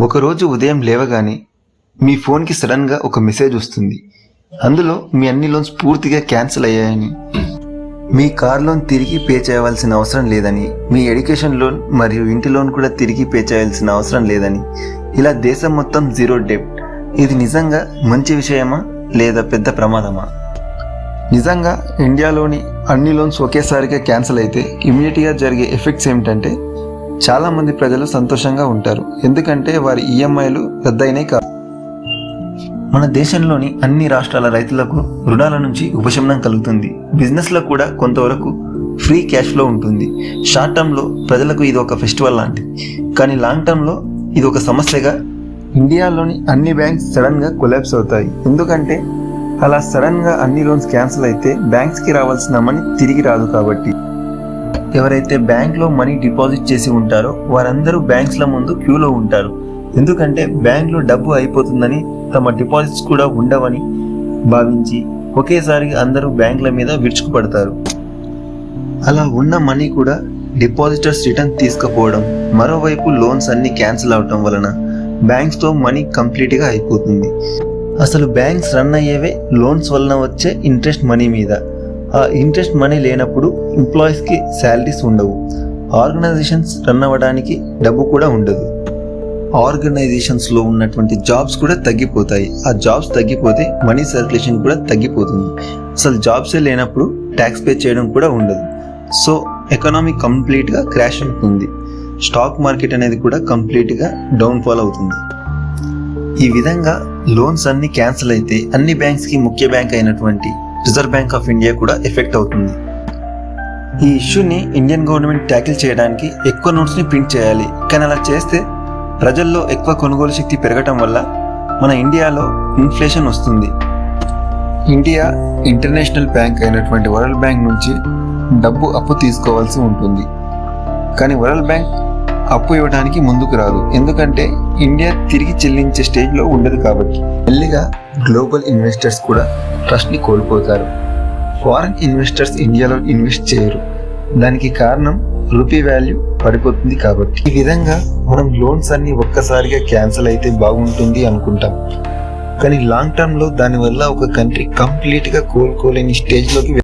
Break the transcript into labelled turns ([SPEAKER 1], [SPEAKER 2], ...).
[SPEAKER 1] ఒకరోజు ఉదయం లేవగానే మీ ఫోన్కి సడన్గా ఒక మెసేజ్ వస్తుంది. అందులో మీ అన్ని లోన్స్ పూర్తిగా క్యాన్సిల్ అయ్యాయని, మీ కార్ లోన్ తిరిగి పే చేయవలసిన అవసరం లేదని, మీ ఎడ్యుకేషన్ లోన్ మరియు ఇంటి లోన్ కూడా తిరిగి పే చేయాల్సిన అవసరం లేదని, ఇలా దేశం మొత్తం జీరో డెబ్ట్. ఇది నిజంగా మంచి విషయమా లేదా పెద్ద ప్రమాదమా? నిజంగా ఇండియాలోని అన్ని లోన్స్ ఒకేసారిగా క్యాన్సిల్ అయితే ఇమ్మీడియట్గా జరిగే ఎఫెక్ట్స్ ఏమిటంటే, చాలామంది ప్రజలు సంతోషంగా ఉంటారు, ఎందుకంటే వారి ఈఎంఐలు రద్దయినాయి కాదు. మన దేశంలోని అన్ని రాష్ట్రాల రైతులకు రుణాల నుంచి ఉపశమనం కలుగుతుంది. బిజినెస్లో కూడా కొంతవరకు ఫ్రీ క్యాష్ ఫ్లో ఉంటుంది. షార్ట్ టర్మ్లో ప్రజలకు ఇది ఒక ఫెస్టివల్ లాంటిది, కానీ లాంగ్ టర్మ్లో ఇది ఒక సమస్యగా. ఇండియాలోని అన్ని బ్యాంక్స్ సడన్గా కొలాప్స్ అవుతాయి, ఎందుకంటే అలా సడన్గా అన్ని లోన్స్ క్యాన్సిల్ అయితే బ్యాంక్స్కి రావాల్సిన మనీ తిరిగి రాదు. కాబట్టి ఎవరైతే బ్యాంక్లో మనీ డిపాజిట్ చేసి ఉంటారో వారందరూ బ్యాంక్స్ల ముందు క్యూలో ఉంటారు, ఎందుకంటే బ్యాంక్లో డబ్బు అయిపోతుందని, తమ డిపాజిట్స్ కూడా ఉండవని భావించి ఒకేసారిగా అందరూ బ్యాంకుల మీద విరుచుకుపడతారు. అలా ఉన్న మనీ కూడా డిపాజిటర్స్ రిటర్న్ తీసుకుపోవడం, మరోవైపు లోన్స్ అన్ని క్యాన్సిల్ అవటం వలన బ్యాంక్స్తో మనీ కంప్లీట్గా అయిపోతుంది. అసలు బ్యాంక్స్ రన్ అయ్యేవే లోన్స్ వలన వచ్చే ఇంట్రెస్ట్ మనీ మీద. ఆ ఇంట్రెస్ట్ మనీ లేనప్పుడు ఎంప్లాయీస్కి శాలరీస్ ఉండవు, ఆర్గనైజేషన్స్ రన్ అవ్వడానికి డబ్బు కూడా ఉండదు. ఆర్గనైజేషన్స్లో ఉన్నటువంటి జాబ్స్ కూడా తగ్గిపోతాయి. ఆ జాబ్స్ తగ్గిపోతే మనీ సర్క్యులేషన్ కూడా తగ్గిపోతుంది. అసలు జాబ్సే లేనప్పుడు ట్యాక్స్ పే చేయడం కూడా ఉండదు. సో ఎకానమీ కంప్లీట్గా క్రాష్ అవుతుంది. స్టాక్ మార్కెట్ అనేది కూడా కంప్లీట్గా డౌన్ఫాల్ అవుతుంది. ఈ విధంగా లోన్స్ అన్ని క్యాన్సిల్ అయితే అన్ని బ్యాంక్స్కి ముఖ్య బ్యాంక్ అయినటువంటి రిజర్వ్ బ్యాంక్ ఆఫ్ ఇండియా కూడా ఎఫెక్ట్ అవుతుంది. ఈ ఇష్యూని ఇండియన్ గవర్నమెంట్ ట్యాకిల్ చేయడానికి ఎక్కువ నోట్స్ని ప్రింట్ చేయాలి, కానీ అలా చేస్తే ప్రజల్లో ఎక్కువ కొనుగోలు శక్తి పెరగటం వల్ల మన ఇండియాలో ఇన్ఫ్లేషన్ వస్తుంది. ఇండియా ఇంటర్నేషనల్ బ్యాంక్ అయినటువంటి వరల్డ్ బ్యాంక్ నుంచి డబ్బు అప్పు తీసుకోవాల్సి ఉంటుంది, కానీ వరల్డ్ బ్యాంక్ అప్పు ఇవ్వడానికి ముందుకు రాదు, ఎందుకంటే ఇండియా తిరిగి చెల్లించే స్టేజ్లో ఉండదు. కాబట్టి మెల్లిగా గ్లోబల్ ఇన్వెస్టర్స్ కూడా ట్రస్ట్ని కోల్పోతారు. ఫారిన్ ఇన్వెస్టర్స్ ఇండియాలో ఇన్వెస్ట్ చేయరు. దానికి కారణం రూపీ వాల్యూ పడిపోతుంది. కాబట్టి ఈ విధంగా మనం లోన్స్ అన్ని ఒక్కసారిగా క్యాన్సిల్ అయితే బాగుంటుంది అనుకుంటాం, కానీ లాంగ్ టర్మ్లో దానివల్ల ఒక కంట్రీ కంప్లీట్గా కోలుకోలేని స్టేజ్లోకి